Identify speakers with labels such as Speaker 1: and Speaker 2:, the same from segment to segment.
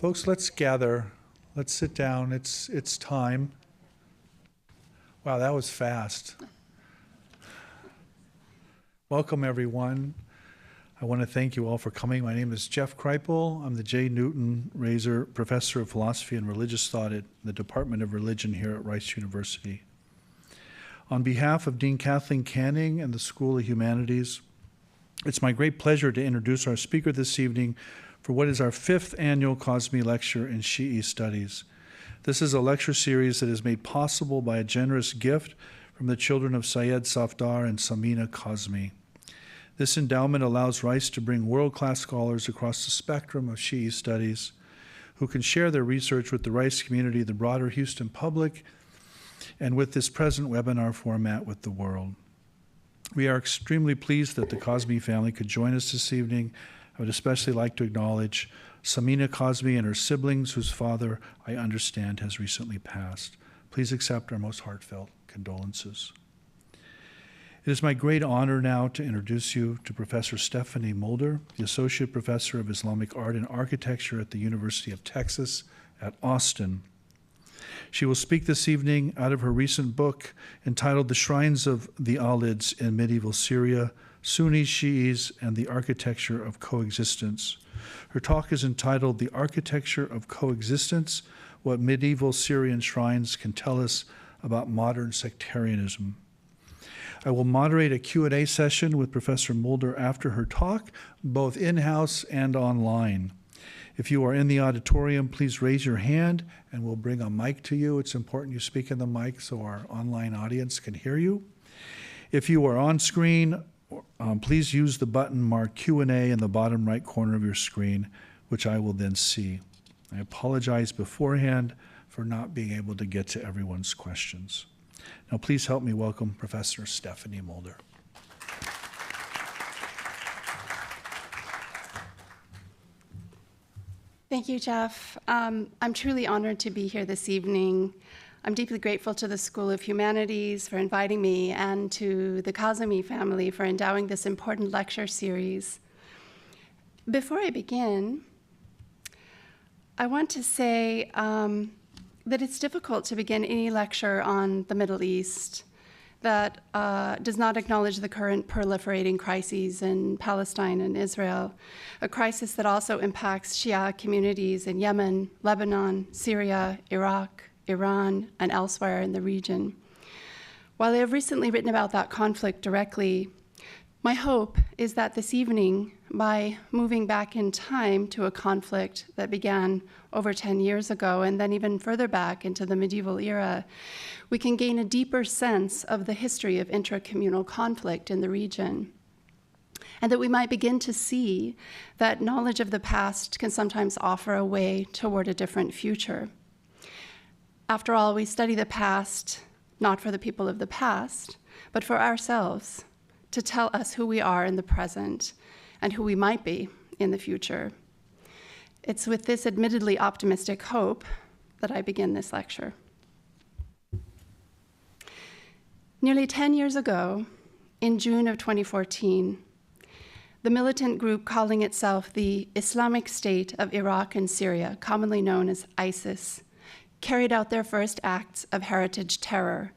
Speaker 1: Folks, let's gather. Let's sit down. It's time. Wow, that was fast. Welcome, everyone. I want to thank you all for coming. My name is Jeff Kripal. I'm the J. Newton Rayzor Professor of Philosophy and Religious Thought at the Department of Religion here at Rice University. On behalf of Dean Kathleen Canning and the School of Humanities, it's my great pleasure to introduce our speaker this evening for what is our 5th annual Kazimi Lecture in Shi'i Studies. This is a lecture series that is made possible by a generous gift from the children of Syed, Safdar, and Samina Kazimi. This endowment allows Rice to bring world-class scholars across the spectrum of Shi'i studies who can share their research with the Rice community, the broader Houston public, and with this present webinar format with the world. We are extremely pleased that the Kazimi family could join us this evening. I would especially like to acknowledge Samina Kazimi and her siblings, whose father, I understand, has recently passed. Please accept our most heartfelt condolences. It is my great honor now to introduce you to Professor Stephennie Mulder, the Associate Professor of Islamic Art and Architecture at the University of Texas at Austin. She will speak this evening out of her recent book entitled The Shrines of the Alids in Medieval Syria, Sunnis, Shi'is, and the Architecture of Coexistence. Her talk is entitled The Architecture of Coexistence, What Medieval Syrian Shrines Can Tell Us About Modern Sectarianism. I will moderate a Q&A session with Professor Mulder after her talk, both in-house and online. If you are in the auditorium, please raise your hand and we'll bring a mic to you. It's important you speak in the mic so our online audience can hear you. If you are on screen, please use the button marked Q&A in the bottom right corner of your screen, which I will then see. I apologize beforehand for not being able to get to everyone's questions. Now, please help me welcome Professor Stephennie Mulder.
Speaker 2: Thank you, Jeff. I'm truly honored to be here this evening. I'm deeply grateful to the School of Humanities for inviting me and to the Kazimi family for endowing this important lecture series. Before I begin, I want to say that it's difficult to begin any lecture on the Middle East that does not acknowledge the current proliferating crises in Palestine and Israel, a crisis that also impacts Shia communities in Yemen, Lebanon, Syria, Iraq, Iran, and elsewhere in the region. While I have recently written about that conflict directly, my hope is that this evening, by moving back in time to a conflict that began over 10 years ago and then even further back into the medieval era, we can gain a deeper sense of the history of intracommunal conflict in the region, and that we might begin to see that knowledge of the past can sometimes offer a way toward a different future. After all, we study the past not for the people of the past, but for ourselves, to tell us who we are in the present and who we might be in the future. It's with this admittedly optimistic hope that I begin this lecture. Nearly 10 years ago, in June of 2014, the militant group calling itself the Islamic State of Iraq and Syria, commonly known as ISIS, carried out their first acts of heritage terror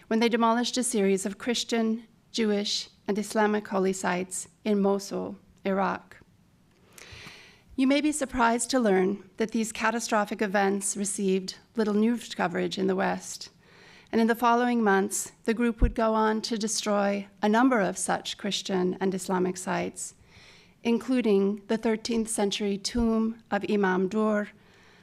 Speaker 2: when they demolished a series of Christian, Jewish, and Islamic holy sites in Mosul, Iraq. You may be surprised to learn that these catastrophic events received little news coverage in the West, and in the following months, the group would go on to destroy a number of such Christian and Islamic sites, including the 13th century tomb of Imam Dur,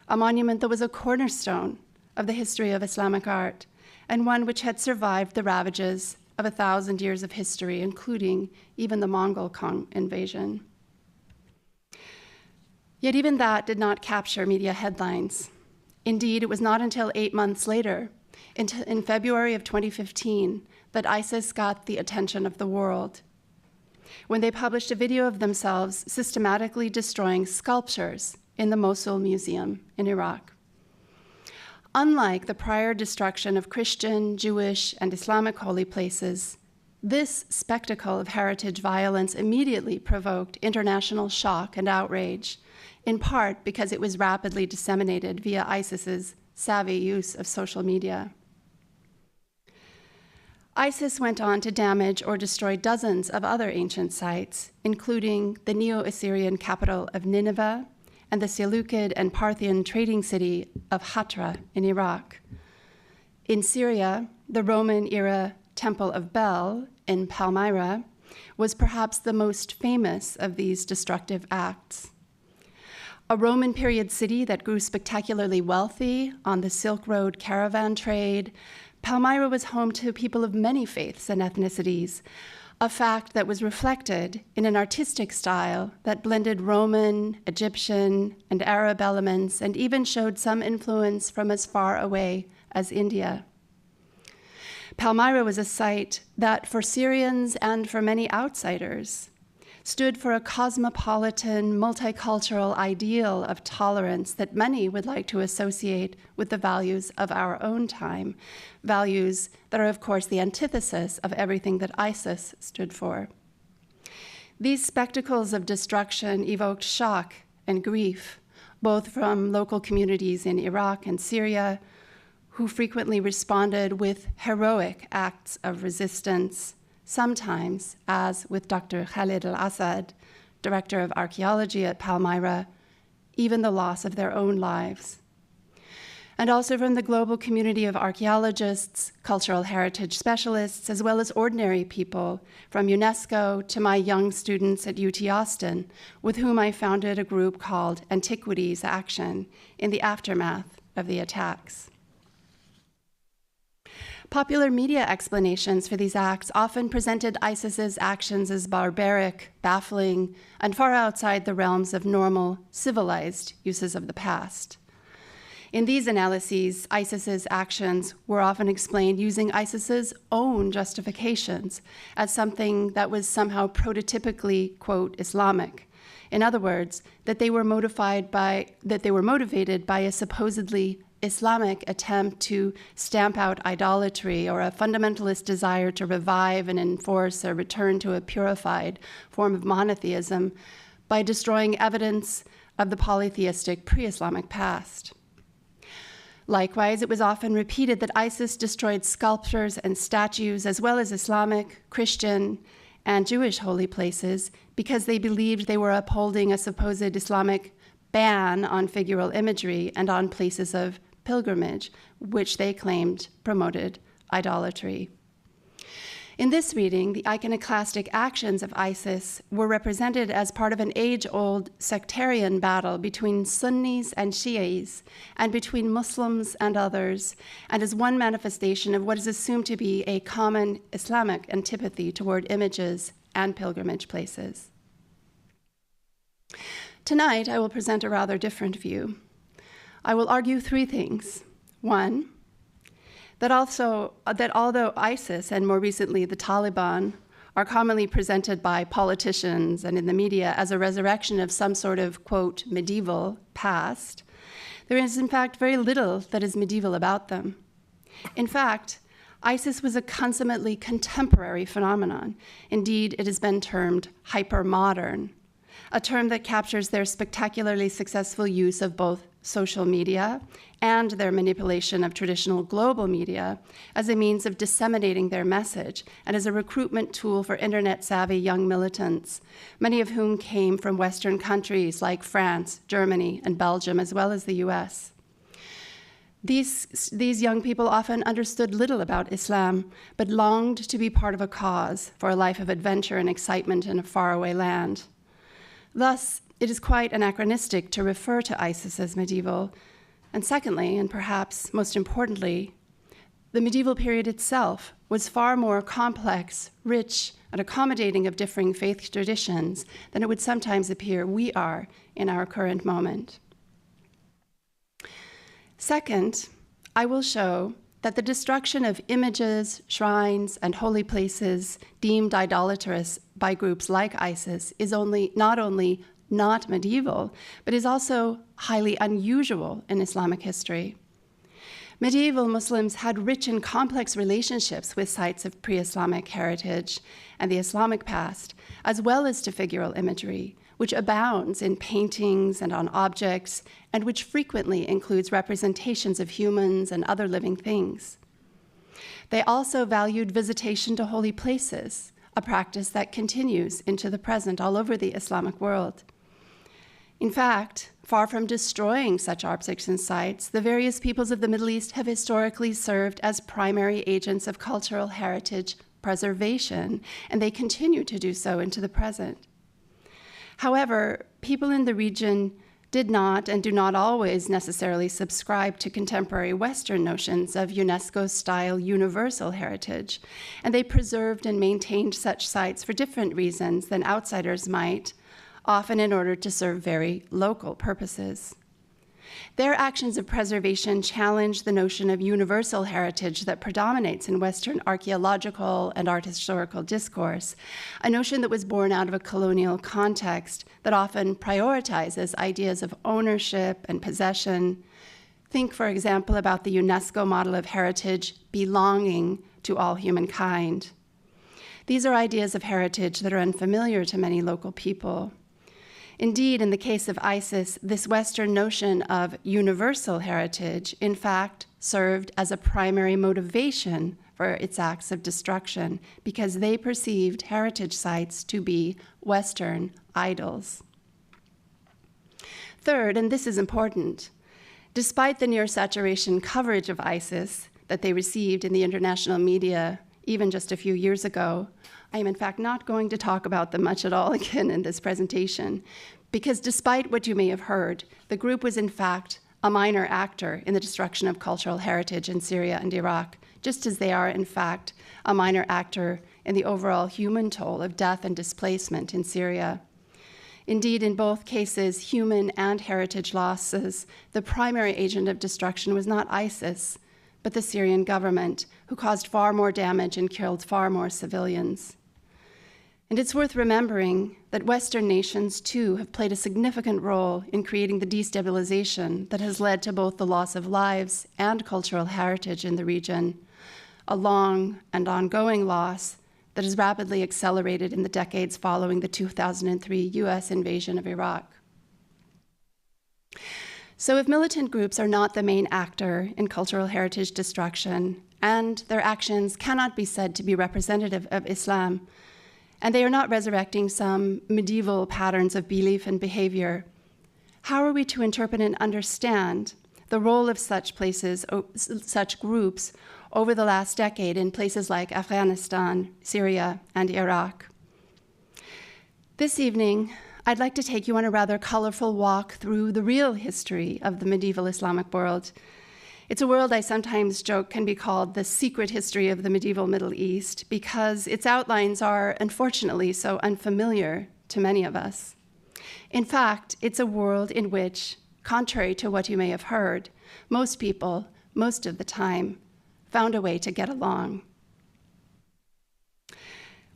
Speaker 2: a monument that was a cornerstone of the history of Islamic art, and one which had survived the ravages of 1,000 years of history, including even the Mongol invasion. Yet even that did not capture media headlines. Indeed, it was not until 8 months later, in February of 2015, that ISIS got the attention of the world, when they published a video of themselves systematically destroying sculptures in the Mosul Museum in Iraq. Unlike the prior destruction of Christian, Jewish, and Islamic holy places, This spectacle of heritage violence immediately provoked international shock and outrage, in part because it was rapidly disseminated via ISIS's savvy use of social media. ISIS went on to damage or destroy dozens of other ancient sites, including the Neo-Assyrian capital of Nineveh and the Seleucid and Parthian trading city of Hatra in Iraq. In Syria, the Roman-era Temple of Bel in Palmyra was perhaps the most famous of these destructive acts. A Roman period city that grew spectacularly wealthy on the Silk Road caravan trade, Palmyra was home to people of many faiths and ethnicities, a fact that was reflected in an artistic style that blended Roman, Egyptian, and Arab elements, and even showed some influence from as far away as India. Palmyra was a site that, for Syrians and for many outsiders, stood for a cosmopolitan, multicultural ideal of tolerance that many would like to associate with the values of our own time, values that are, of course, the antithesis of everything that ISIS stood for. These spectacles of destruction evoked shock and grief, both from local communities in Iraq and Syria, who frequently responded with heroic acts of resistance, sometimes, as with Dr. Khalid al-Assad, director of archaeology at Palmyra, even the loss of their own lives. And also from the global community of archaeologists, cultural heritage specialists, as well as ordinary people, from UNESCO to my young students at UT Austin, with whom I founded a group called Antiquities Action in the aftermath of the attacks. Popular media explanations for these acts often presented ISIS's actions as barbaric, baffling, and far outside the realms of normal, civilized uses of the past. In these analyses, ISIS's actions were often explained using ISIS's own justifications as something that was somehow prototypically, quote, Islamic. In other words, that they were motivated by a supposedly Islamic attempt to stamp out idolatry or a fundamentalist desire to revive and enforce a return to a purified form of monotheism by destroying evidence of the polytheistic pre-Islamic past. Likewise, it was often repeated that ISIS destroyed sculptures and statues as well as Islamic, Christian, and Jewish holy places because they believed they were upholding a supposed Islamic ban on figural imagery and on places of pilgrimage, which they claimed promoted idolatry. In this reading, the iconoclastic actions of ISIS were represented as part of an age-old sectarian battle between Sunnis and Shi'is, and between Muslims and others, and as one manifestation of what is assumed to be a common Islamic antipathy toward images and pilgrimage places. Tonight, I will present a rather different view. I will argue three things. One, that although ISIS and more recently the Taliban are commonly presented by politicians and in the media as a resurrection of some sort of, quote, medieval past, there is in fact very little that is medieval about them. In fact, ISIS was a consummately contemporary phenomenon. Indeed, it has been termed hyper-modern, a term that captures their spectacularly successful use of both social media and their manipulation of traditional global media as a means of disseminating their message and as a recruitment tool for internet-savvy young militants, many of whom came from Western countries like France, Germany, and Belgium, as well as the US. These young people often understood little about Islam, but longed to be part of a cause for a life of adventure and excitement in a faraway land. Thus, it is quite anachronistic to refer to ISIS as medieval. And secondly, and perhaps most importantly, the medieval period itself was far more complex, rich, and accommodating of differing faith traditions than it would sometimes appear we are in our current moment. Second, I will show that the destruction of images, shrines, and holy places deemed idolatrous by groups like ISIS is not only not medieval, but is also highly unusual in Islamic history. Medieval Muslims had rich and complex relationships with sites of pre-Islamic heritage and the Islamic past, as well as to figural imagery, which abounds in paintings and on objects, and which frequently includes representations of humans and other living things. They also valued visitation to holy places, a practice that continues into the present all over the Islamic world. In fact, far from destroying such objects and sites, the various peoples of the Middle East have historically served as primary agents of cultural heritage preservation, and they continue to do so into the present. However, people in the region did not and do not always necessarily subscribe to contemporary Western notions of UNESCO-style universal heritage, and they preserved and maintained such sites for different reasons than outsiders might, often in order to serve very local purposes. Their actions of preservation challenge the notion of universal heritage that predominates in Western archaeological and art historical discourse, a notion that was born out of a colonial context that often prioritizes ideas of ownership and possession. Think, for example, about the UNESCO model of heritage belonging to all humankind. These are ideas of heritage that are unfamiliar to many local people. Indeed, in the case of ISIS, this Western notion of universal heritage, in fact, served as a primary motivation for its acts of destruction because they perceived heritage sites to be Western idols. Third, and this is important, despite the near saturation coverage of ISIS that they received in the international media even just a few years ago, I am in fact not going to talk about them much at all again in this presentation, because despite what you may have heard, the group was in fact a minor actor in the destruction of cultural heritage in Syria and Iraq, just as they are in fact a minor actor in the overall human toll of death and displacement in Syria. Indeed, in both cases, human and heritage losses, the primary agent of destruction was not ISIS, but the Syrian government, who caused far more damage and killed far more civilians. And it's worth remembering that Western nations, too, have played a significant role in creating the destabilization that has led to both the loss of lives and cultural heritage in the region, a long and ongoing loss that has rapidly accelerated in the decades following the 2003 US invasion of Iraq. So if militant groups are not the main actor in cultural heritage destruction, and their actions cannot be said to be representative of Islam, and they are not resurrecting some medieval patterns of belief and behavior, how are we to interpret and understand the role of such places, such groups, over the last decade in places like Afghanistan, Syria, and Iraq? This evening, I'd like to take you on a rather colorful walk through the real history of the medieval Islamic world. It's a world I sometimes joke can be called the secret history of the medieval Middle East because its outlines are, unfortunately, so unfamiliar to many of us. In fact, it's a world in which, contrary to what you may have heard, most people, most of the time, found a way to get along.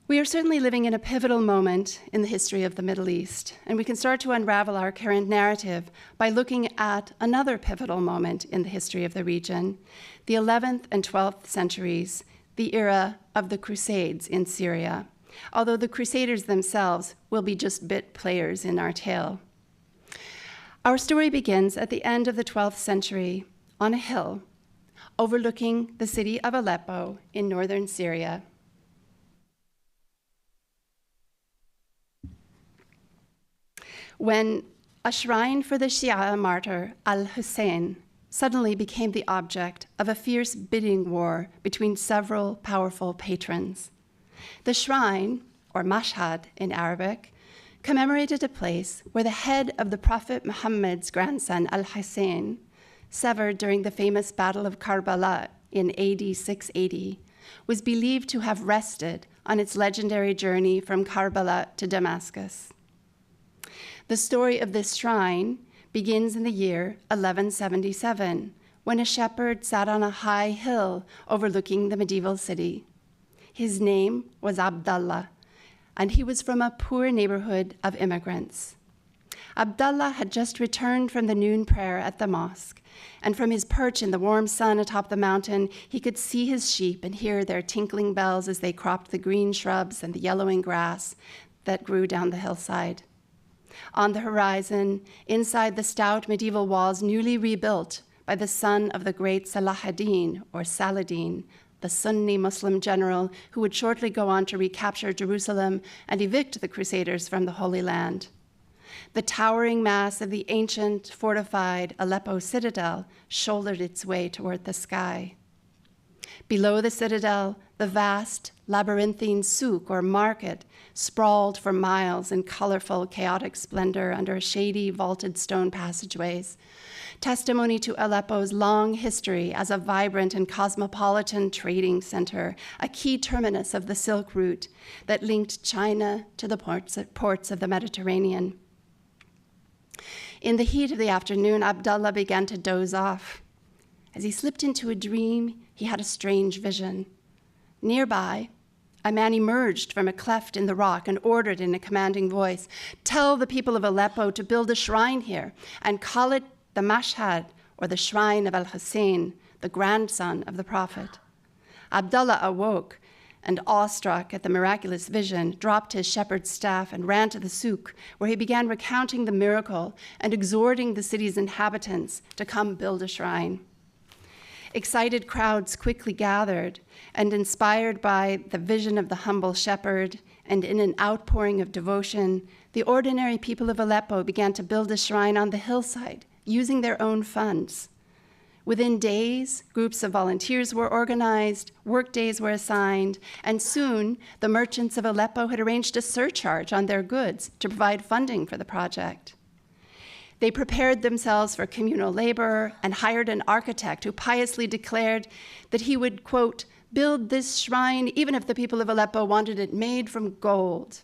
Speaker 2: We are certainly living in a pivotal moment in the history of the Middle East, and we can start to unravel our current narrative by looking at another pivotal moment in the history of the region, the 11th and 12th centuries, the era of the Crusades in Syria, although the Crusaders themselves will be just bit players in our tale. Our story begins at the end of the 12th century on a hill overlooking the city of Aleppo in northern Syria. When a shrine for the Shi'a martyr al-Hussein suddenly became the object of a fierce bidding war between several powerful patrons. The shrine, or mashhad in Arabic, commemorated a place where the head of the Prophet Muhammad's grandson al-Hussein, severed during the famous Battle of Karbala in AD 680, was believed to have rested on its legendary journey from Karbala to Damascus. The story of this shrine begins in the year 1177, when a shepherd sat on a high hill overlooking the medieval city. His name was Abdallah, and he was from a poor neighborhood of immigrants. Abdullah had just returned from the noon prayer at the mosque, and from his perch in the warm sun atop the mountain, he could see his sheep and hear their tinkling bells as they cropped the green shrubs and the yellowing grass that grew down the hillside. On the horizon, inside the stout medieval walls newly rebuilt by the son of the great Salahuddin, or Saladin, the Sunni Muslim general who would shortly go on to recapture Jerusalem and evict the Crusaders from the Holy Land. The towering mass of the ancient, fortified Aleppo citadel shouldered its way toward the sky. Below the citadel, the vast, labyrinthine souk, or market, sprawled for miles in colorful, chaotic splendor under shady, vaulted stone passageways, testimony to Aleppo's long history as a vibrant and cosmopolitan trading center, a key terminus of the Silk Route that linked China to the ports of the Mediterranean. In the heat of the afternoon, Abdullah began to doze off. As he slipped into a dream, he had a strange vision. Nearby, a man emerged from a cleft in the rock and ordered in a commanding voice, "Tell the people of Aleppo to build a shrine here and call it the Mashhad, or the Shrine of Al-Hussein, the grandson of the Prophet." Abdullah awoke and, awestruck at the miraculous vision, dropped his shepherd's staff and ran to the souk, where he began recounting the miracle and exhorting the city's inhabitants to come build a shrine. Excited crowds quickly gathered, and inspired by the vision of the humble shepherd and in an outpouring of devotion, the ordinary people of Aleppo began to build a shrine on the hillside, using their own funds. Within days, groups of volunteers were organized, work days were assigned, and soon the merchants of Aleppo had arranged a surcharge on their goods to provide funding for the project. They prepared themselves for communal labor and hired an architect who piously declared that he would, quote, "build this shrine even if the people of Aleppo wanted it made from gold."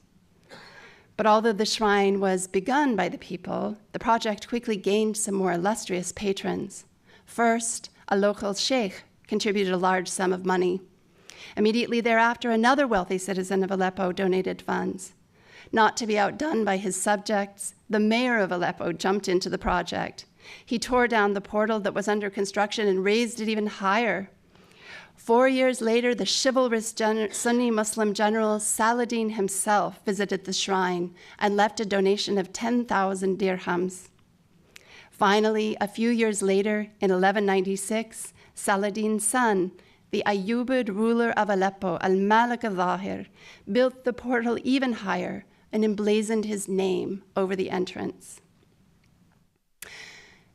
Speaker 2: But although the shrine was begun by the people, the project quickly gained some more illustrious patrons. First, a local sheikh contributed a large sum of money. Immediately thereafter, another wealthy citizen of Aleppo donated funds. Not to be outdone by his subjects, the mayor of Aleppo jumped into the project. He tore down the portal that was under construction and raised it even higher. 4 years later, the chivalrous Sunni Muslim general Saladin himself visited the shrine and left a donation of 10,000 dirhams. Finally, a few years later, in 1196, Saladin's son, the Ayyubid ruler of Aleppo, al-Malik al-Zahir, built the portal even higher and emblazoned his name over the entrance.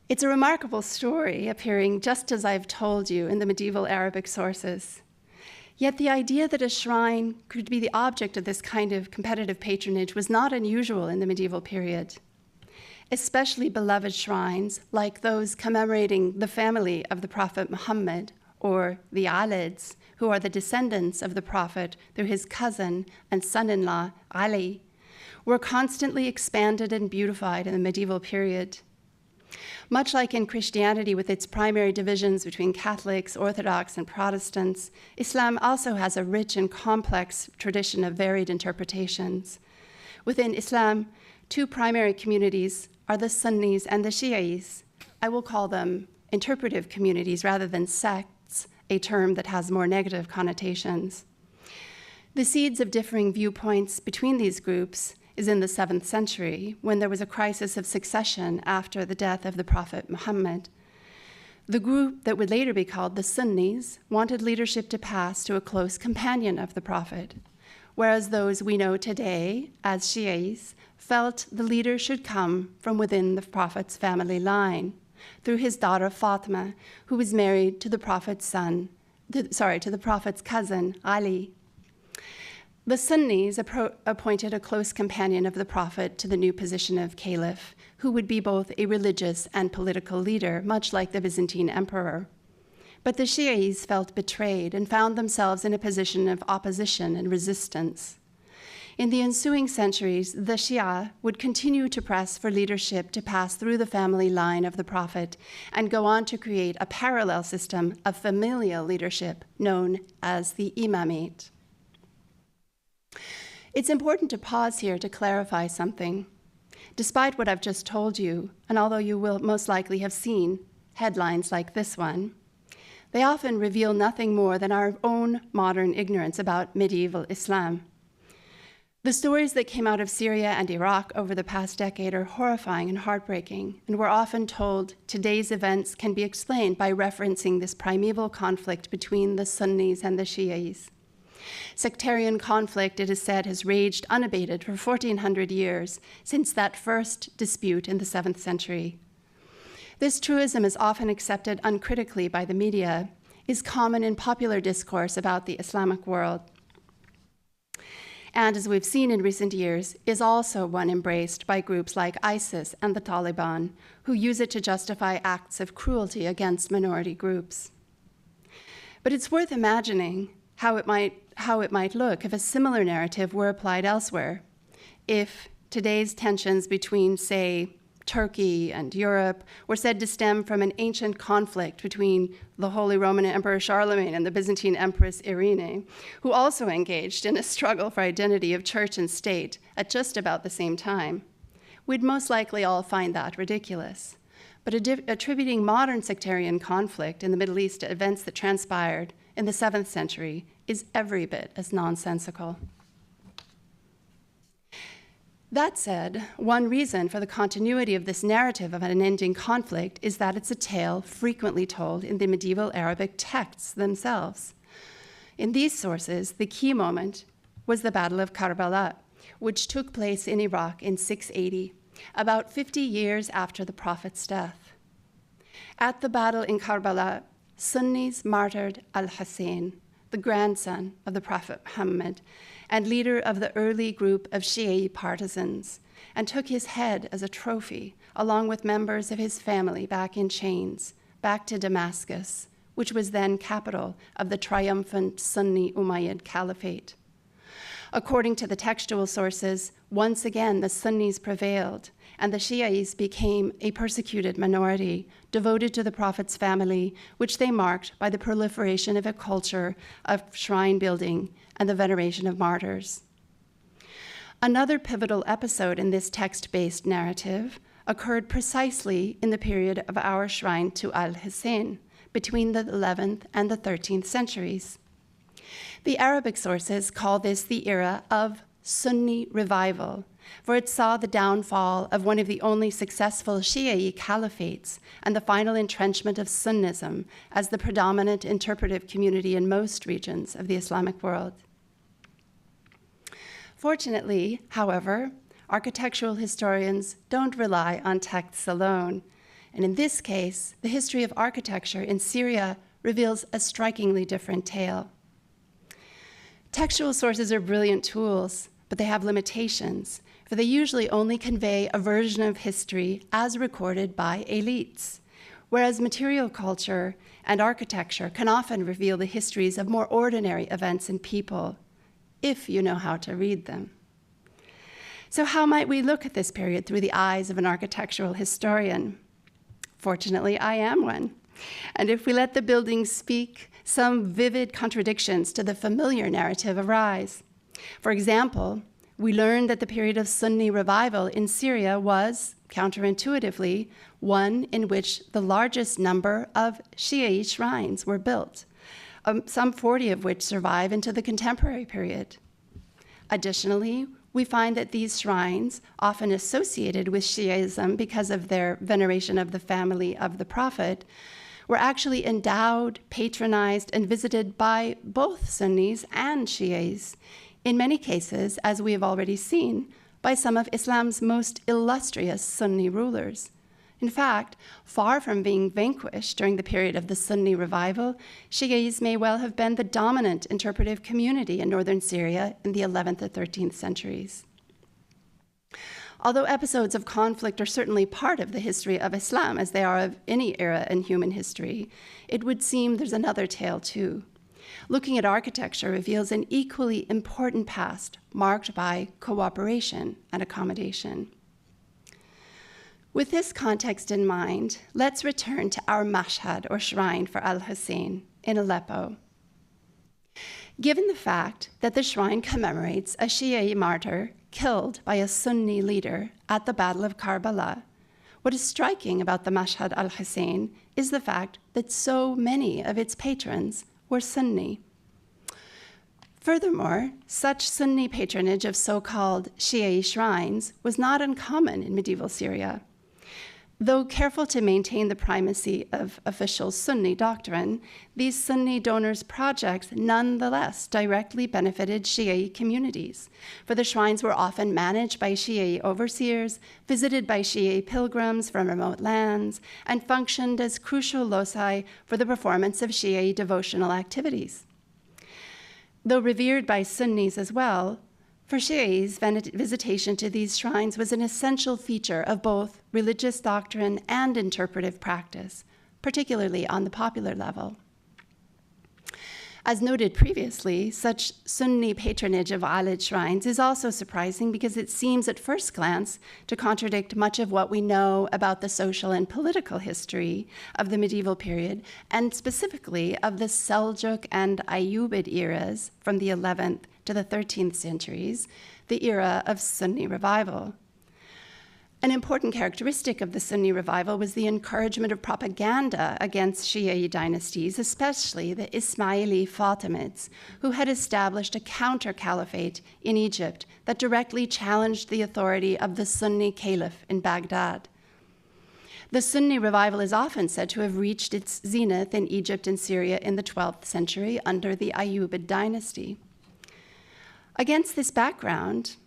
Speaker 2: It's a remarkable story, appearing just as I've told you in the medieval Arabic sources. Yet the idea that a shrine could be the object of this kind of competitive patronage was not unusual in the medieval period. Especially beloved shrines, like those commemorating the family of the Prophet Muhammad, or the Alids, who are the descendants of the Prophet through his cousin and son-in-law, Ali, were constantly expanded and beautified in the medieval period. Much like in Christianity with its primary divisions between Catholics, Orthodox, and Protestants, Islam also has a rich and complex tradition of varied interpretations. Within Islam, two primary communities are the Sunnis and the Shi'is. I will call them interpretive communities rather than sects, a term that has more negative connotations. The seeds of differing viewpoints between these groups is in the 7th century, when there was a crisis of succession after the death of the Prophet Muhammad. The group that would later be called the Sunnis wanted leadership to pass to a close companion of the Prophet, whereas those we know today as Shi'is felt the leader should come from within the Prophet's family line, through his daughter Fatima, who was married to the Prophet's to the Prophet's cousin, Ali. The Sunnis appointed a close companion of the Prophet to the new position of caliph, who would be both a religious and political leader, much like the Byzantine emperor. But the Shi'is felt betrayed and found themselves in a position of opposition and resistance. In the ensuing centuries, the Shia would continue to press for leadership to pass through the family line of the Prophet and go on to create a parallel system of familial leadership known as the Imamate. It's important to pause here to clarify something. Despite what I've just told you, and although you will most likely have seen headlines like this one, they often reveal nothing more than our own modern ignorance about medieval Islam. The stories that came out of Syria and Iraq over the past decade are horrifying and heartbreaking, and we're often told today's events can be explained by referencing this primeval conflict between the Sunnis and the Shi'is. Sectarian conflict, it is said, has raged unabated for 1,400 years since that first dispute in the 7th century. This truism is often accepted uncritically by the media, is common in popular discourse about the Islamic world, and as we've seen in recent years, is also one embraced by groups like ISIS and the Taliban, who use it to justify acts of cruelty against minority groups. But it's worth imagining how it might look if a similar narrative were applied elsewhere. If today's tensions between, say, Turkey and Europe were said to stem from an ancient conflict between the Holy Roman Emperor Charlemagne and the Byzantine Empress Irene, who also engaged in a struggle for identity of church and state at just about the same time. We'd most likely all find that ridiculous. But attributing modern sectarian conflict in the Middle East to events that transpired in the 7th century is every bit as nonsensical. That said, one reason for the continuity of this narrative of an unending conflict is that it's a tale frequently told in the medieval Arabic texts themselves. In these sources, the key moment was the Battle of Karbala, which took place in Iraq in 680, about 50 years after the Prophet's death. At the battle in Karbala, Sunnis martyred al-Hussein, the grandson of the Prophet Muhammad, and leader of the early group of Shi'i partisans, and took his head as a trophy, along with members of his family back in chains, back to Damascus, which was then capital of the triumphant Sunni Umayyad Caliphate. According to the textual sources, once again the Sunnis prevailed, and the Shi'is became a persecuted minority, devoted to the Prophet's family, which they marked by the proliferation of a culture of shrine building and the veneration of martyrs. Another pivotal episode in this text-based narrative occurred precisely in the period of our shrine to Al-Hussein, between the 11th and the 13th centuries. The Arabic sources call this the era of Sunni revival, for it saw the downfall of one of the only successful Shi'i caliphates and the final entrenchment of Sunnism as the predominant interpretive community in most regions of the Islamic world. Fortunately, however, architectural historians don't rely on texts alone, and in this case, the history of architecture in Syria reveals a strikingly different tale. Textual sources are brilliant tools, but they have limitations, for they usually only convey a version of history as recorded by elites, whereas material culture and architecture can often reveal the histories of more ordinary events and people, if you know how to read them. So how might we look at this period through the eyes of an architectural historian? Fortunately, I am one. And if we let the buildings speak, some vivid contradictions to the familiar narrative arise. For example, we learned that the period of Sunni revival in Syria was, counterintuitively, one in which the largest number of Shi'i shrines were built, some 40 of which survive into the contemporary period. Additionally, we find that these shrines, often associated with Shi'ism because of their veneration of the family of the Prophet, were actually endowed, patronized, and visited by both Sunnis and Shi'is, in many cases, as we have already seen, by some of Islam's most illustrious Sunni rulers. In fact, far from being vanquished during the period of the Sunni revival, Shi'is may well have been the dominant interpretive community in northern Syria in the 11th and 13th centuries. Although episodes of conflict are certainly part of the history of Islam, as they are of any era in human history, it would seem there's another tale too. Looking at architecture reveals an equally important past marked by cooperation and accommodation. With this context in mind, let's return to our mashhad, or shrine for Al-Hussein in Aleppo. Given the fact that the shrine commemorates a Shi'i martyr killed by a Sunni leader at the Battle of Karbala. What is striking about the Mashhad al-Hussein is the fact that so many of its patrons were Sunni. Furthermore, such Sunni patronage of so-called Shi'i shrines was not uncommon in medieval Syria. Though careful to maintain the primacy of official Sunni doctrine, these Sunni donors' projects nonetheless directly benefited Shi'i communities, for the shrines were often managed by Shi'i overseers, visited by Shi'i pilgrims from remote lands, and functioned as crucial loci for the performance of Shi'i devotional activities. Though revered by Sunnis as well, for Shi'is, visitation to these shrines was an essential feature of both religious doctrine and interpretive practice, particularly on the popular level. As noted previously, such Sunni patronage of Alid shrines is also surprising because it seems at first glance to contradict much of what we know about the social and political history of the medieval period, and specifically of the Seljuk and Ayyubid eras from the 11th to the 13th centuries, the era of Sunni revival. An important characteristic of the Sunni revival was the encouragement of propaganda against Shi'i dynasties, especially the Ismaili Fatimids, who had established a counter-caliphate in Egypt that directly challenged the authority of the Sunni caliph in Baghdad. The Sunni revival is often said to have reached its zenith in Egypt and Syria in the 12th century under the Ayyubid dynasty. Against this background,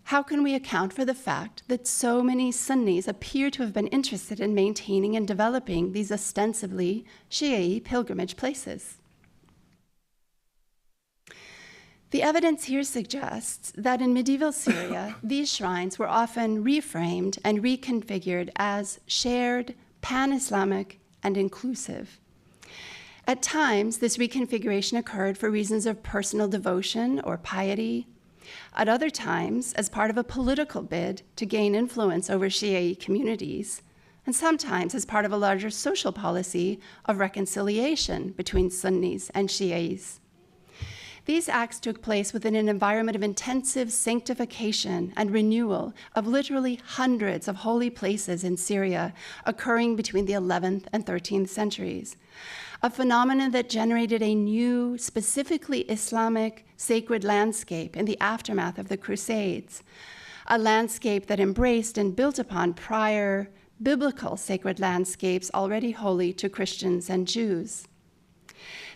Speaker 2: how can we account for the fact that so many Sunnis appear to have been interested in maintaining and developing these ostensibly Shi'i pilgrimage places? The evidence here suggests that in medieval Syria, these shrines were often reframed and reconfigured as shared, pan-Islamic, and inclusive. At times, this reconfiguration occurred for reasons of personal devotion or piety. At other times, as part of a political bid to gain influence over Shi'i communities, and sometimes as part of a larger social policy of reconciliation between Sunnis and Shi'is. These acts took place within an environment of intensive sanctification and renewal of literally hundreds of holy places in Syria, occurring between the 11th and 13th centuries. A phenomenon that generated a new, specifically Islamic sacred landscape in the aftermath of the Crusades, a landscape that embraced and built upon prior biblical sacred landscapes already holy to Christians and Jews.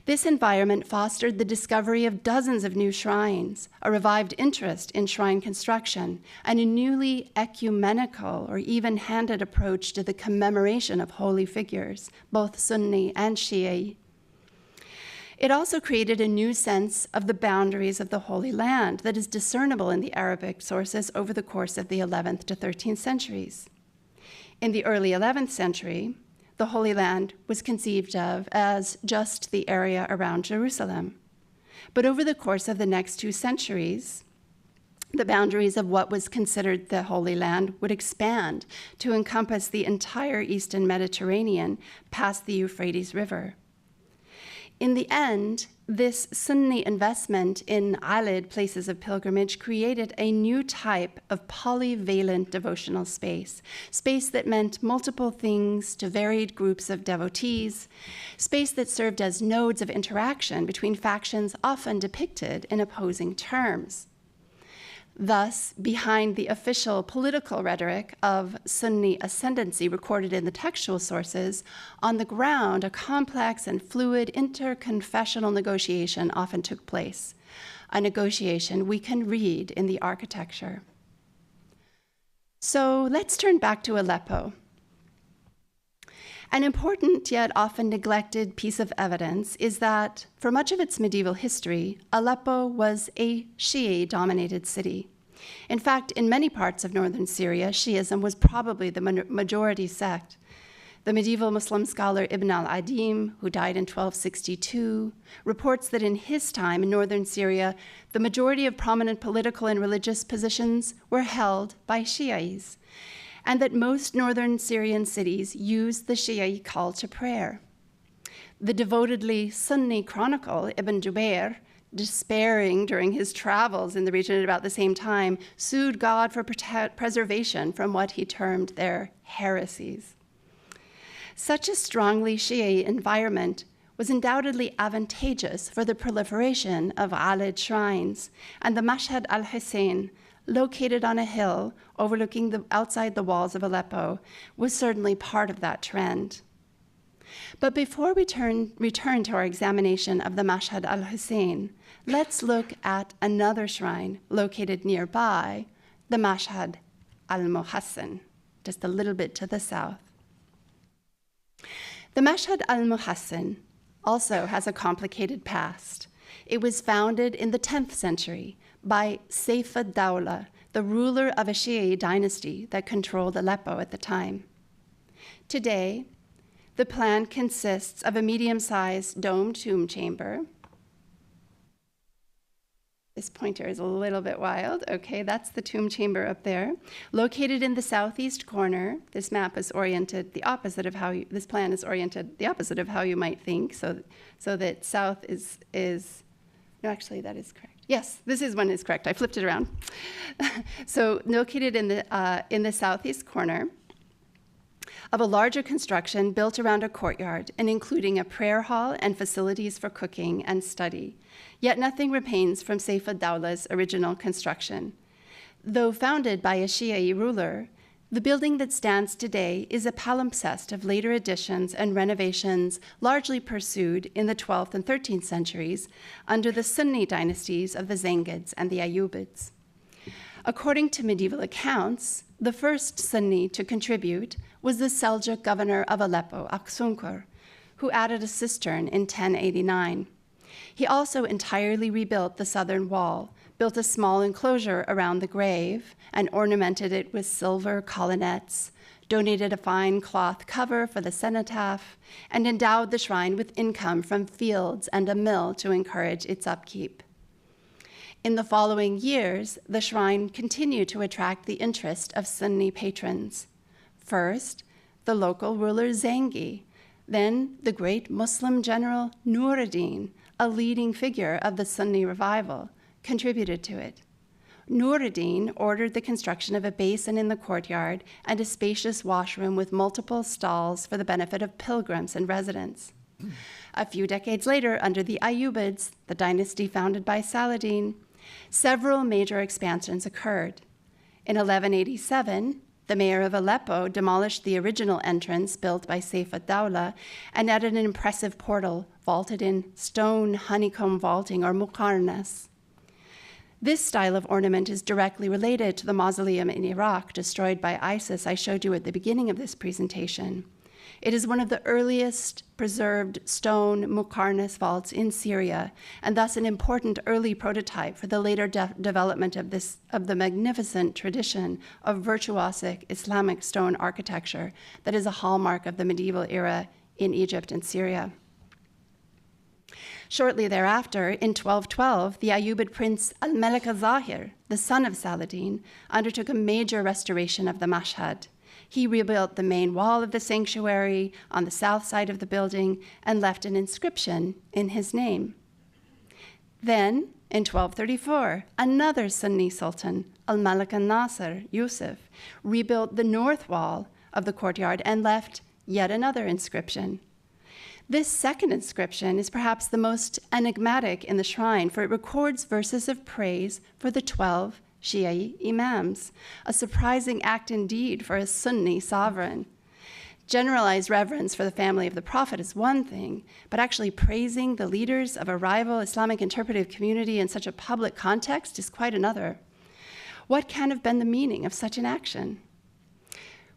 Speaker 2: This environment fostered the discovery of dozens of new shrines, a revived interest in shrine construction, and a newly ecumenical or even-handed approach to the commemoration of holy figures, both Sunni and Shi'i. It also created a new sense of the boundaries of the Holy Land that is discernible in the Arabic sources over the course of the 11th to 13th centuries. In the early 11th century, the Holy Land was conceived of as just the area around Jerusalem. But over the course of the next 2 centuries, the boundaries of what was considered the Holy Land would expand to encompass the entire Eastern Mediterranean past the Euphrates River. In the end, this Sunni investment in Alid places of pilgrimage created a new type of polyvalent devotional space that meant multiple things to varied groups of devotees, space that served as nodes of interaction between factions often depicted in opposing terms. Thus, behind the official political rhetoric of Sunni ascendancy recorded in the textual sources, on the ground, a complex and fluid interconfessional negotiation often took place, a negotiation we can read in the architecture. So let's turn back to Aleppo. An important yet often neglected piece of evidence is that, for much of its medieval history, Aleppo was a Shi'i-dominated city. In fact, in many parts of northern Syria, Shi'ism was probably the majority sect. The medieval Muslim scholar Ibn al-Adim, who died in 1262, reports that in his time in northern Syria, the majority of prominent political and religious positions were held by Shi'is, and that most northern Syrian cities used the Shi'i call to prayer. The devotedly Sunni chronicle, Ibn Jubayr, despairing during his travels in the region at about the same time, sued God for preservation from what he termed their heresies. Such a strongly Shi'i environment was undoubtedly advantageous for the proliferation of Alid shrines, and the Mashhad al-Hussein, located on a hill overlooking outside the walls of Aleppo, was certainly part of that trend. But before we return to our examination of the Mashhad al-Hussein, let's look at another shrine located nearby, the Mashhad al-Muhassin, just a little bit to the south. The Mashhad al-Muhassin also has a complicated past. It was founded in the 10th century by Safdar, the ruler of a Shi'i dynasty that controlled Aleppo at the time. Today, the plan consists of a medium-sized domed tomb chamber. This pointer is a little bit wild. Okay, that's the tomb chamber up there. Located in the southeast corner, this map is oriented the opposite of how this plan is oriented the opposite of how you might think, so that south is no, actually that is correct. Yes, this one is correct. I flipped it around. So located in the southeast corner of a larger construction built around a courtyard and including a prayer hall and facilities for cooking and study. Yet nothing remains from Safdawlah's original construction. Though founded by a Shi'i ruler, the building that stands today is a palimpsest of later additions and renovations largely pursued in the 12th and 13th centuries under the Sunni dynasties of the Zengids and the Ayyubids. According to medieval accounts, the first Sunni to contribute was the Seljuk governor of Aleppo, Aksunkur, who added a cistern in 1089. He also entirely rebuilt the southern wall, built a small enclosure around the grave, and ornamented it with silver colonnettes, donated a fine cloth cover for the cenotaph, and endowed the shrine with income from fields and a mill to encourage its upkeep. In the following years, the shrine continued to attract the interest of Sunni patrons. First, the local ruler Zengi, then the great Muslim general Nur-ad-Din, a leading figure of the Sunni revival, contributed to it. Nur-ad-Din ordered the construction of a basin in the courtyard and a spacious washroom with multiple stalls for the benefit of pilgrims and residents. A few decades later, under the Ayyubids, the dynasty founded by Saladin, several major expansions occurred. In 1187, the mayor of Aleppo demolished the original entrance built by Safdar and added an impressive portal vaulted in stone honeycomb vaulting or muqarnas. This style of ornament is directly related to the mausoleum in Iraq destroyed by ISIS I showed you at the beginning of this presentation. It is one of the earliest preserved stone muqarnas vaults in Syria, and thus an important early prototype for the later development of the magnificent tradition of virtuosic Islamic stone architecture that is a hallmark of the medieval era in Egypt and Syria. Shortly thereafter, in 1212, the Ayyubid prince Al-Malik al-Zahir, the son of Saladin, undertook a major restoration of the Mashhad. He rebuilt the main wall of the sanctuary on the south side of the building and left an inscription in his name. Then, in 1234, another Sunni sultan, Al-Malik al-Nasir, Yusuf, rebuilt the north wall of the courtyard and left yet another inscription. This second inscription is perhaps the most enigmatic in the shrine, for it records verses of praise for the 12 Shi'i imams, a surprising act indeed for a Sunni sovereign. Generalized reverence for the family of the Prophet is one thing, but actually praising the leaders of a rival Islamic interpretive community in such a public context is quite another. What can have been the meaning of such an action?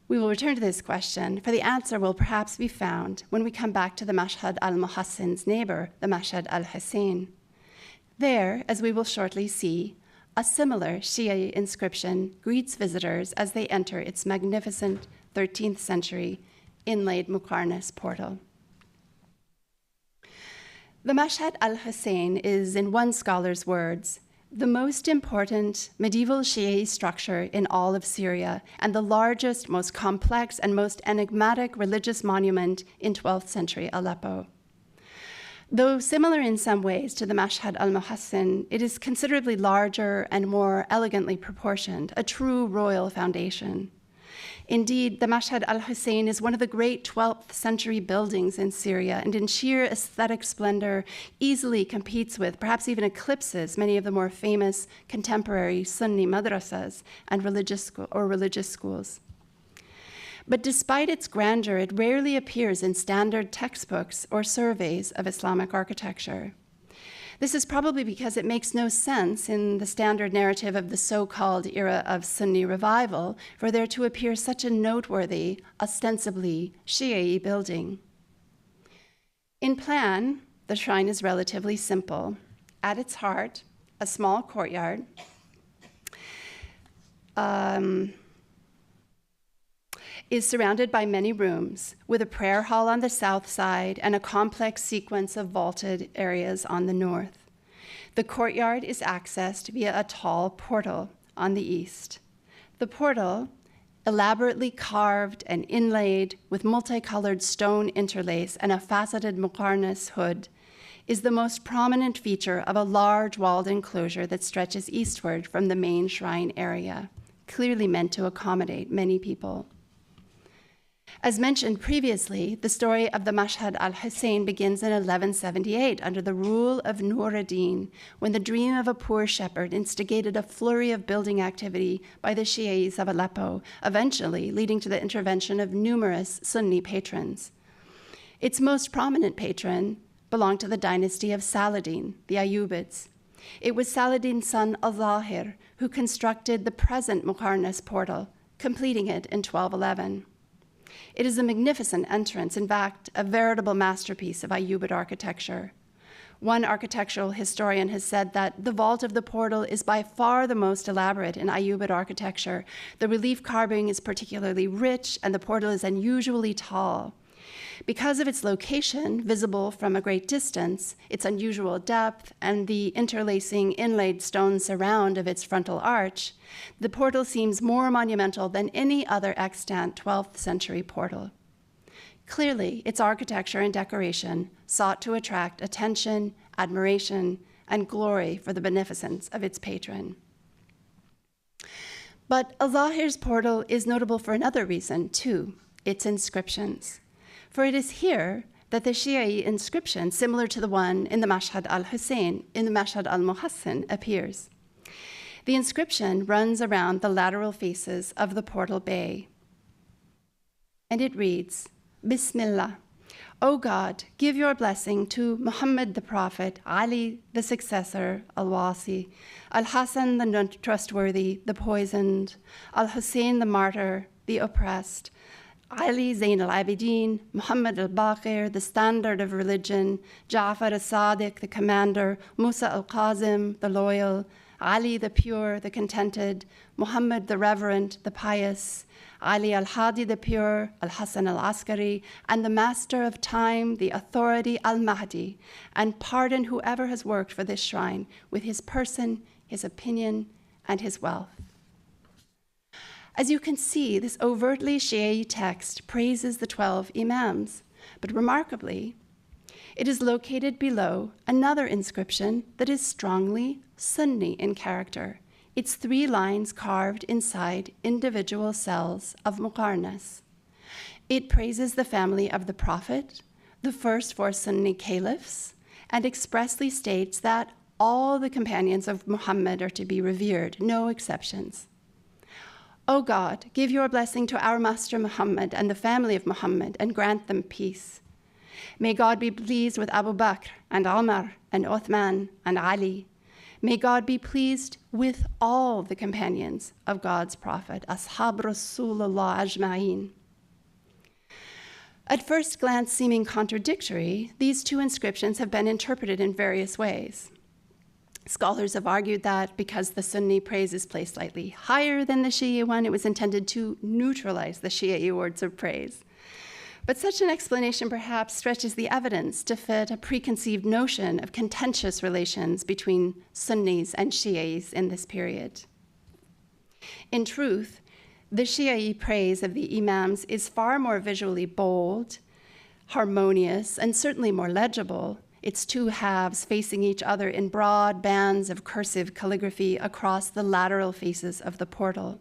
Speaker 2: We will return to this question, for the answer will perhaps be found when we come back to the Mashhad al-Muhassin's neighbor, the Mashhad al-Hussein. There, as we will shortly see, a similar Shi'i inscription greets visitors as they enter its magnificent 13th century inlaid muqarnas portal. The Mashhad al-Hussein is, in one scholar's words, the most important medieval Shi'i structure in all of Syria and the largest, most complex, and most enigmatic religious monument in 12th century Aleppo. Though similar in some ways to the Mashhad al-Muhassin, it is considerably larger and more elegantly proportioned, a true royal foundation. Indeed, the Mashhad al-Hussein is one of the great 12th century buildings in Syria, and in sheer aesthetic splendor easily competes with, perhaps even eclipses, many of the more famous contemporary Sunni madrasas and religious schools. But despite its grandeur, it rarely appears in standard textbooks or surveys of Islamic architecture. This is probably because it makes no sense in the standard narrative of the so-called era of Sunni revival for there to appear such a noteworthy, ostensibly Shi'i building. In plan, the shrine is relatively simple. At its heart, a small courtyard is surrounded by many rooms, with a prayer hall on the south side and a complex sequence of vaulted areas on the north. The courtyard is accessed via a tall portal on the east. The portal, elaborately carved and inlaid with multicolored stone interlace and a faceted muqarnas hood, is the most prominent feature of a large walled enclosure that stretches eastward from the main shrine area, clearly meant to accommodate many people. As mentioned previously, the story of the Mashhad al-Hussein begins in 1178 under the rule of Nur ad-Din, when the dream of a poor shepherd instigated a flurry of building activity by the Shi'is of Aleppo, eventually leading to the intervention of numerous Sunni patrons. Its most prominent patron belonged to the dynasty of Saladin, the Ayyubids. It was Saladin's son al-Zahir who constructed the present Muqarnas portal, completing it in 1211. It is a magnificent entrance, in fact, a veritable masterpiece of Ayyubid architecture. One architectural historian has said that the vault of the portal is by far the most elaborate in Ayyubid architecture. The relief carving is particularly rich, and the portal is unusually tall. Because of its location, visible from a great distance, its unusual depth, and the interlacing inlaid stone surround of its frontal arch, the portal seems more monumental than any other extant 12th century portal. Clearly, its architecture and decoration sought to attract attention, admiration, and glory for the beneficence of its patron. But al-Zahir's portal is notable for another reason, too, its inscriptions. For it is here that the Shi'i inscription, similar to the one in the Mashhad al-Hussein, in the Mashhad al-Muhassin, appears. The inscription runs around the lateral faces of the portal bay, and it reads, Bismillah, O God, give your blessing to Muhammad the Prophet, Ali the successor, al-Wasi, al-Hassan the trustworthy, the poisoned, al-Hussein the martyr, the oppressed, Ali Zain al-Abidin, Muhammad al-Baqir, the standard of religion, Ja'far al-Sadiq, the commander, Musa al-Qazim, the loyal, Ali the pure, the contented, Muhammad the reverent, the pious, Ali al-Hadi the pure, al-Hassan al-Askari, and the master of time, the authority al-Mahdi, and pardon whoever has worked for this shrine with his person, his opinion, and his wealth. As you can see, this overtly Shi'i text praises the 12 imams, but remarkably, it is located below another inscription that is strongly Sunni in character, its 3 lines carved inside individual cells of Muqarnas. It praises the family of the Prophet, the first 4 Sunni caliphs, and expressly states that all the companions of Muhammad are to be revered, no exceptions. O God, give your blessing to our Master Muhammad and the family of Muhammad, and grant them peace. May God be pleased with Abu Bakr and Umar and Uthman and Ali. May God be pleased with all the companions of God's Prophet, Ashab Rasulullah Ajma'in. At first glance seeming contradictory, these 2 inscriptions have been interpreted in various ways. Scholars have argued that because the Sunni praise is placed slightly higher than the Shi'i one, it was intended to neutralize the Shi'i words of praise. But such an explanation perhaps stretches the evidence to fit a preconceived notion of contentious relations between Sunnis and Shi'is in this period. In truth, the Shi'i praise of the imams is far more visually bold, harmonious, and certainly more legible its two halves facing each other in broad bands of cursive calligraphy across the lateral faces of the portal.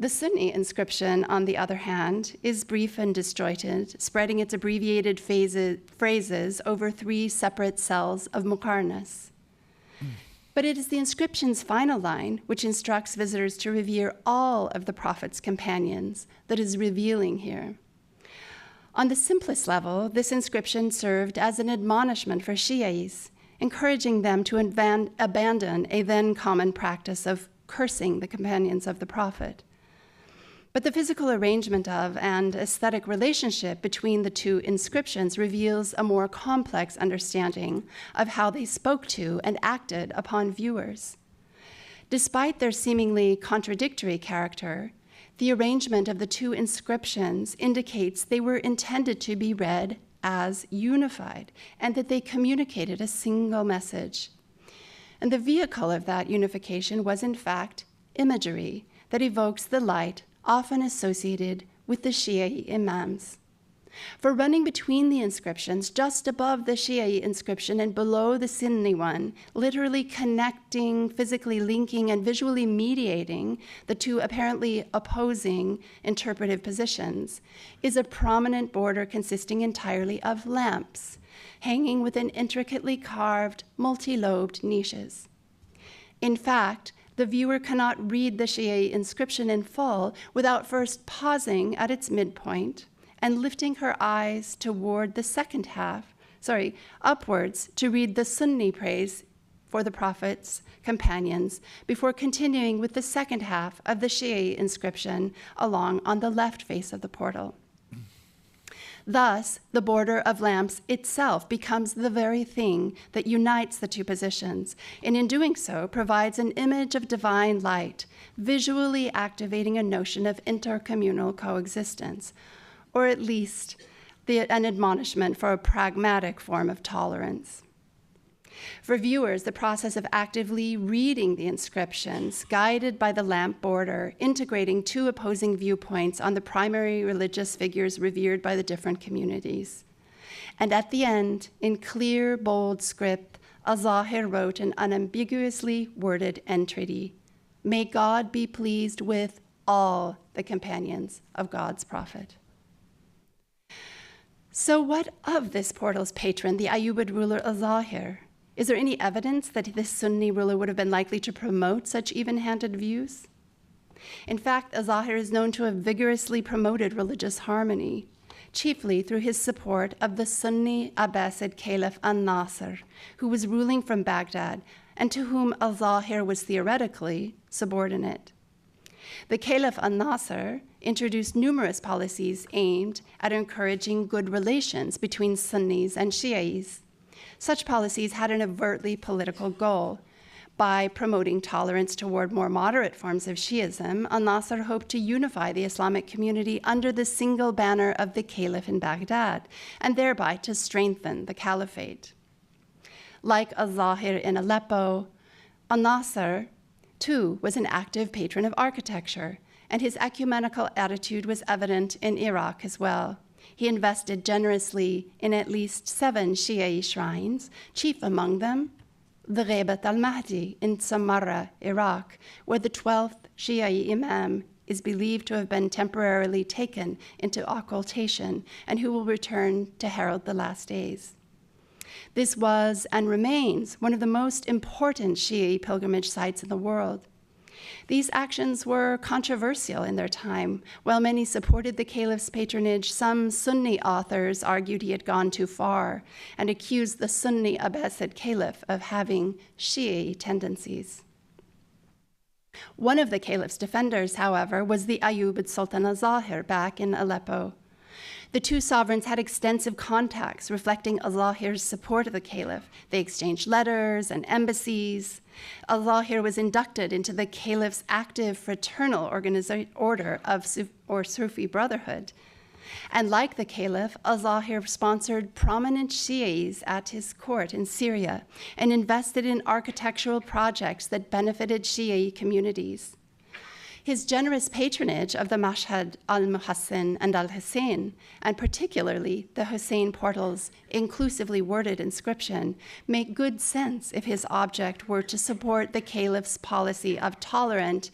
Speaker 2: The Sunni inscription, on the other hand, is brief and disjointed, spreading its abbreviated phrases over 3 separate cells of muqarnas. But it is the inscription's final line, which instructs visitors to revere all of the Prophet's companions, that is revealing here. On the simplest level, this inscription served as an admonishment for Shi'is, encouraging them to abandon a then common practice of cursing the companions of the Prophet. But the physical arrangement of and aesthetic relationship between the two inscriptions reveals a more complex understanding of how they spoke to and acted upon viewers. Despite their seemingly contradictory character, the arrangement of the two inscriptions indicates they were intended to be read as unified and that they communicated a single message. And the vehicle of that unification was, in fact, imagery that evokes the light often associated with the Shi'i imams. For running between the inscriptions, just above the Shi'i inscription and below the Sunni one, literally connecting, physically linking, and visually mediating the two apparently opposing interpretive positions, is a prominent border consisting entirely of lamps, hanging within intricately carved, multi-lobed niches. In fact, the viewer cannot read the Shi'i inscription in full without first pausing at its midpoint and lifting her eyes toward the second half, upwards to read the Sunni praise for the Prophet's companions before continuing with the second half of the Shi'i inscription along on the left face of the portal. Thus, the border of lamps itself becomes the very thing that unites the two positions, and in doing so provides an image of divine light, visually activating a notion of intercommunal coexistence, or at least an admonishment for a pragmatic form of tolerance. For viewers, the process of actively reading the inscriptions, guided by the lamp border, integrating two opposing viewpoints on the primary religious figures revered by the different communities. And at the end, in clear, bold script, Al-Zahir wrote an unambiguously worded entreaty: "May God be pleased with all the companions of God's prophet." So what of this portal's patron, the Ayyubid ruler Al-Zahir? Is there any evidence that this Sunni ruler would have been likely to promote such even-handed views? In fact, Al-Zahir is known to have vigorously promoted religious harmony, chiefly through his support of the Sunni Abbasid Caliph An-Nasir, who was ruling from Baghdad and to whom Al-Zahir was theoretically subordinate. The Caliph An-Nasir introduced numerous policies aimed at encouraging good relations between Sunnis and Shi'is. Such policies had an overtly political goal. By promoting tolerance toward more moderate forms of Shi'ism, Al-Nasir hoped to unify the Islamic community under the single banner of the Caliph in Baghdad, and thereby to strengthen the caliphate. Like Al-Zahir in Aleppo, Al-Nasir, too, was an active patron of architecture, and his ecumenical attitude was evident in Iraq as well. He invested generously in at least 7 Shi'i shrines, chief among them the Ghaibat al-Mahdi in Samarra, Iraq, where the 12th Shi'i imam is believed to have been temporarily taken into occultation and who will return to herald the last days. This was and remains one of the most important Shi'i pilgrimage sites in the world. These actions were controversial in their time. While many supported the caliph's patronage, some Sunni authors argued he had gone too far and accused the Sunni Abbasid caliph of having Shi'i tendencies. One of the caliph's defenders, however, was the Ayyubid Sultan Al-Zahir back in Aleppo. The two sovereigns had extensive contacts reflecting Al-Zahir's support of the caliph. They exchanged letters and embassies. Al-Zahir was inducted into the caliph's active fraternal order of Sufi Brotherhood. And like the caliph, Al-Zahir sponsored prominent Shi'is at his court in Syria and invested in architectural projects that benefited Shi'i communities. His generous patronage of the Mashhad al-Muhassin and al-Hussein, and particularly the Hussein portal's inclusively worded inscription, make good sense if his object were to support the caliph's policy of tolerant,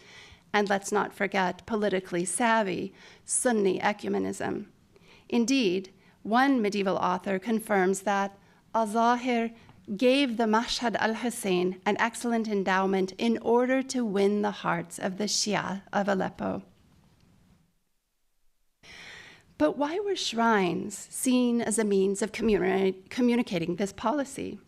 Speaker 2: and let's not forget, politically savvy, Sunni ecumenism. Indeed, one medieval author confirms that al-Zahir gave the Mashhad al-Hussein an excellent endowment in order to win the hearts of the Shia of Aleppo. But why were shrines seen as a means of communicating this policy?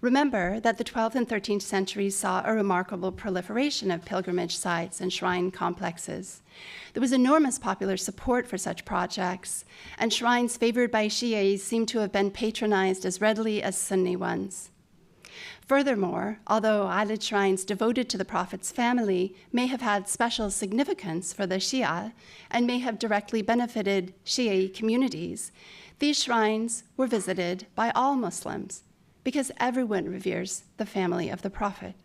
Speaker 2: Remember that the 12th and 13th centuries saw a remarkable proliferation of pilgrimage sites and shrine complexes. There was enormous popular support for such projects, and shrines favored by Shi'is seem to have been patronized as readily as Sunni ones. Furthermore, although Alid shrines devoted to the Prophet's family may have had special significance for the Shia and may have directly benefited Shi'i communities, these shrines were visited by all Muslims, because everyone reveres the family of the Prophet.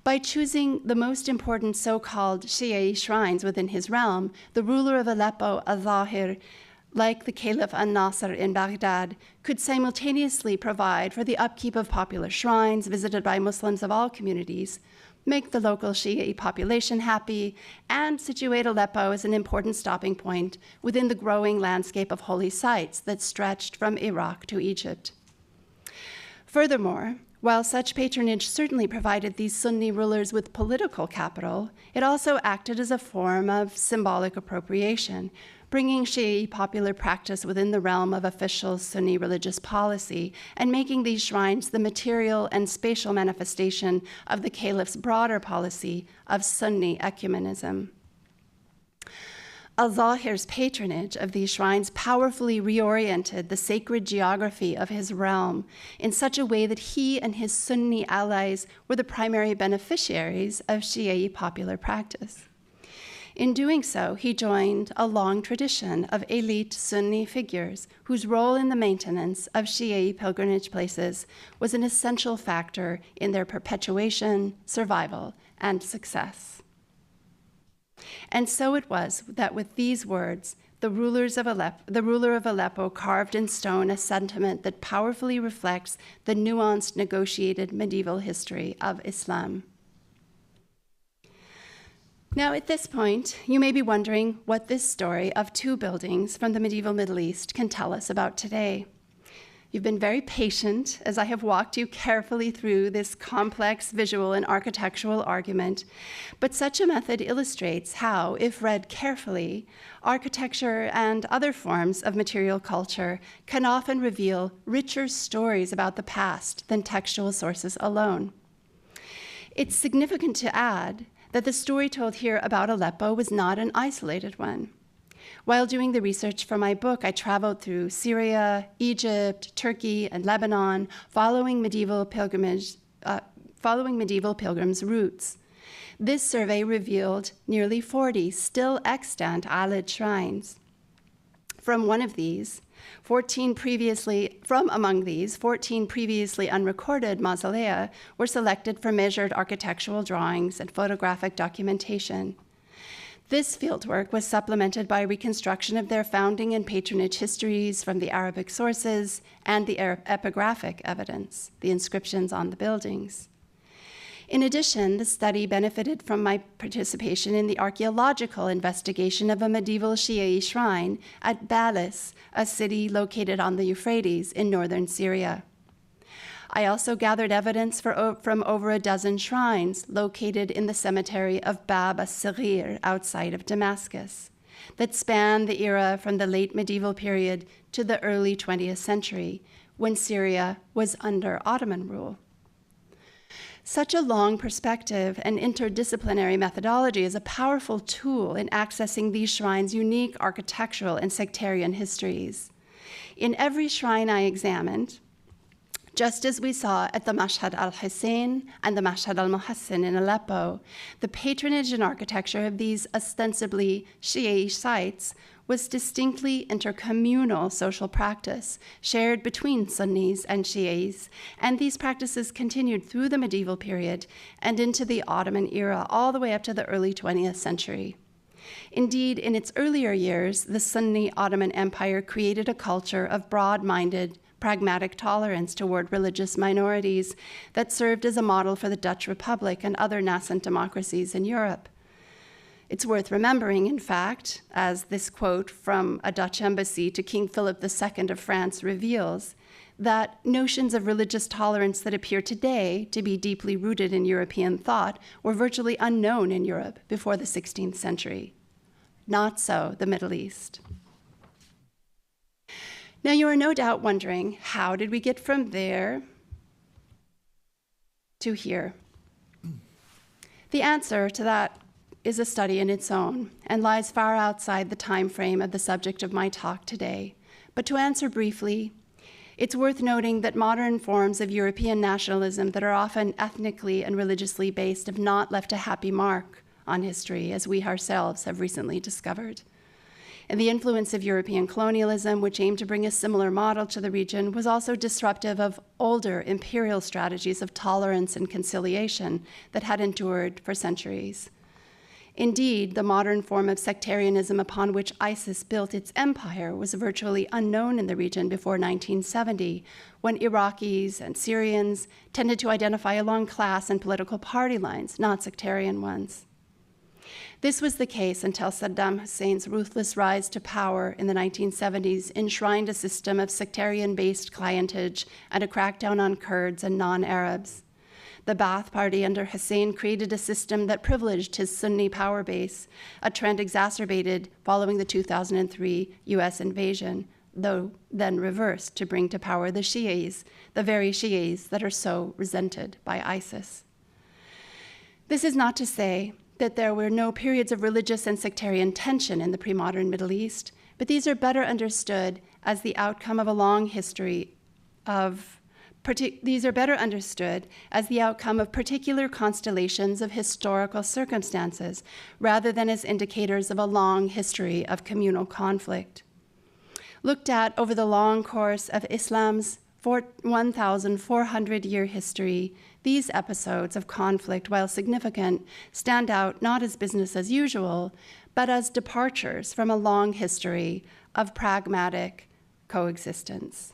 Speaker 2: By choosing the most important so-called Shi'i shrines within his realm, the ruler of Aleppo, al-Zahir, like the Caliph al-Nasir in Baghdad, could simultaneously provide for the upkeep of popular shrines visited by Muslims of all communities, make the local Shi'i population happy, and situate Aleppo as an important stopping point within the growing landscape of holy sites that stretched from Iraq to Egypt. Furthermore, while such patronage certainly provided these Sunni rulers with political capital, it also acted as a form of symbolic appropriation, bringing Shi'i popular practice within the realm of official Sunni religious policy and making these shrines the material and spatial manifestation of the caliph's broader policy of Sunni ecumenism. Al-Zahir's patronage of these shrines powerfully reoriented the sacred geography of his realm in such a way that he and his Sunni allies were the primary beneficiaries of Shi'i popular practice. In doing so, he joined a long tradition of elite Sunni figures whose role in the maintenance of Shi'i pilgrimage places was an essential factor in their perpetuation, survival, and success. And so it was that with these words, the ruler of Aleppo carved in stone a sentiment that powerfully reflects the nuanced, negotiated medieval history of Islam. Now, at this point, you may be wondering what this story of two buildings from the medieval Middle East can tell us about today. You've been very patient as I have walked you carefully through this complex visual and architectural argument, but such a method illustrates how, if read carefully, architecture and other forms of material culture can often reveal richer stories about the past than textual sources alone. It's significant to add that the story told here about Aleppo was not an isolated one. While doing the research for my book, I traveled through Syria, Egypt, Turkey, and Lebanon, following medieval pilgrims' routes. This survey revealed nearly 40 still extant Alid shrines. From among these, 14 previously unrecorded mausolea were selected for measured architectural drawings and photographic documentation. This fieldwork was supplemented by reconstruction of their founding and patronage histories from the Arabic sources and the epigraphic evidence, the inscriptions on the buildings. In addition, the study benefited from my participation in the archaeological investigation of a medieval Shi'i shrine at Balis, a city located on the Euphrates in northern Syria. I also gathered evidence from over a dozen shrines located in the cemetery of Bab as-Saghir outside of Damascus that span the era from the late medieval period to the early 20th century, when Syria was under Ottoman rule. Such a long perspective and interdisciplinary methodology is a powerful tool in accessing these shrines' unique architectural and sectarian histories. In every shrine I examined, just as we saw at the Mashhad al-Hussein and the Mashhad al-Muhassin in Aleppo, the patronage and architecture of these ostensibly Shi'i sites was distinctly intercommunal social practice shared between Sunnis and Shi'is, and these practices continued through the medieval period and into the Ottoman era, all the way up to the early 20th century. Indeed, in its earlier years, the Sunni Ottoman Empire created a culture of broad-minded, pragmatic tolerance toward religious minorities that served as a model for the Dutch Republic and other nascent democracies in Europe. It's worth remembering, in fact, as this quote from a Dutch embassy to King Philip II of France reveals, that notions of religious tolerance that appear today to be deeply rooted in European thought were virtually unknown in Europe before the 16th century. Not so the Middle East. Now, you are no doubt wondering, how did we get from there to here? The answer to that is a study in its own and lies far outside the time frame of the subject of my talk today. But to answer briefly, it's worth noting that modern forms of European nationalism that are often ethnically and religiously based have not left a happy mark on history, as we ourselves have recently discovered. And the influence of European colonialism, which aimed to bring a similar model to the region, was also disruptive of older imperial strategies of tolerance and conciliation that had endured for centuries. Indeed, the modern form of sectarianism upon which ISIS built its empire was virtually unknown in the region before 1970, when Iraqis and Syrians tended to identify along class and political party lines, not sectarian ones. This was the case until Saddam Hussein's ruthless rise to power in the 1970s enshrined a system of sectarian-based clientage and a crackdown on Kurds and non-Arabs. The Ba'ath Party under Hussein created a system that privileged his Sunni power base, a trend exacerbated following the 2003 US invasion, though then reversed to bring to power the Shi'is, the very Shi'is that are so resented by ISIS. This is not to say that there were no periods of religious and sectarian tension in the pre-modern Middle East, but these are better understood as the outcome of a long history of particular constellations of historical circumstances, rather than as indicators of a long history of communal conflict. Looked at over the long course of Islam's 1,400-year history, these episodes of conflict, while significant, stand out not as business as usual, but as departures from a long history of pragmatic coexistence.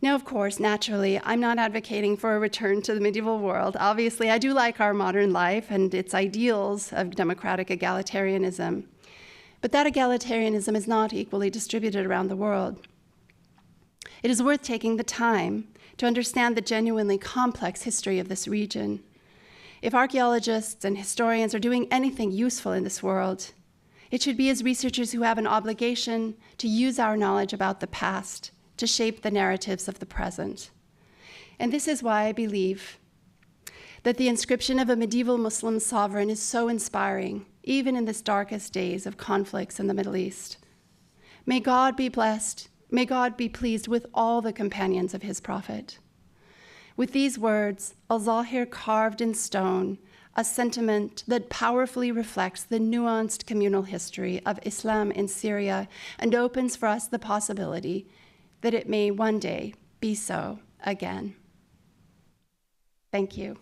Speaker 2: Now, of course, naturally, I'm not advocating for a return to the medieval world. Obviously, I do like our modern life and its ideals of democratic egalitarianism. But that egalitarianism is not equally distributed around the world. It is worth taking the time to understand the genuinely complex history of this region. If archaeologists and historians are doing anything useful in this world, it should be as researchers who have an obligation to use our knowledge about the past to shape the narratives of the present. And this is why I believe that the inscription of a medieval Muslim sovereign is so inspiring, even in this darkest days of conflicts in the Middle East. May God be blessed. May God be pleased with all the companions of his prophet. With these words, Al-Zahir carved in stone a sentiment that powerfully reflects the nuanced communal history of Islam in Syria and opens for us the possibility that it may one day be so again. Thank you.